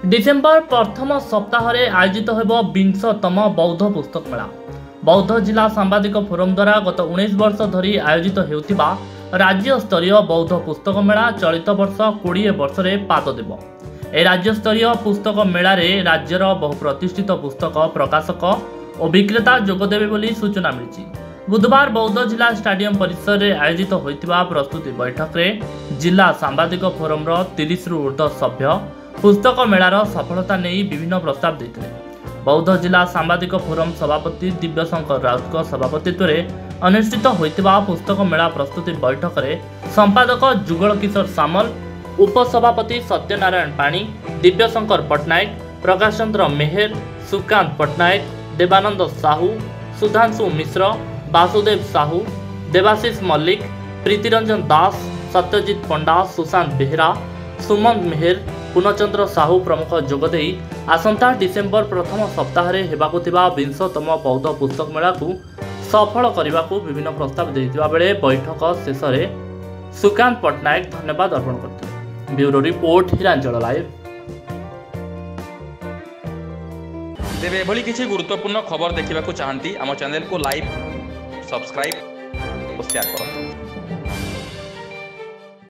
December प्रथम सप्ताह आयोजित हो 20तम बौद्ध पुस्तक मेला। बौद्ध जिला सांबादिक फोरम द्वारा गत 19 वर्ष धरी आयोजित होता राज्य स्तरीय बौद्ध पुस्तक मेला चलित वर्ष 20 वर्ष पाद देव। ए राज्य स्तरीय पुस्तक मेला रे राज्यर बहु प्रतिष्ठित पुस्तक प्रकाशक और विक्रेता जोगदेवे बोली सूचना मिली। बुधवार बौद्ध जिला स्टाडियम परिसर में आयोजित होता प्रस्तुति बैठक में जिला सांबादिक फोरम 30 रु ऊर्ध्व सभ्य पुस्तक मेलार सफलता नहीं विभिन्न प्रस्ताव देते। बौद्ध जिला सांबादिक फोरम सभापति दिव्यशंकर राउत सभापतित्व में अनुष्ठित होता पुस्तक मेला प्रस्तुति बैठक में संपादक जुगल किशोर सामल, उपसभापति सत्यनारायण पाणी, दिव्यशंकर पट्टनायक, प्रकाश चंद्र मेहर, सुकांत पट्टनायक, देवानंद साहू, सुधांशु मिश्र, वासुदेव साहू, देवाशीष मल्लिक, प्रीतिरंजन दास, सत्यजित पंडा, सुशांत बेहरा, सुमंत मेहर, पूर्णचंद्र साहू प्रमुख जोगदे आसंता डिसेम्बर प्रथम सप्ताह हेबाकु 20तम बौद्ध पुस्तक मेला को सफल करने को विभिन्न प्रस्ताव देता बेले बैठक शेष में सुकांत पट्टनायक धन्यवाद अर्पण करते। Bureau report Hiranchal live. तेरे एभली किसी गुरुत्वपूर्ण खबर देखा चाहती आम चैनल को लाइक, सब्सक्राइब और शेयर करो।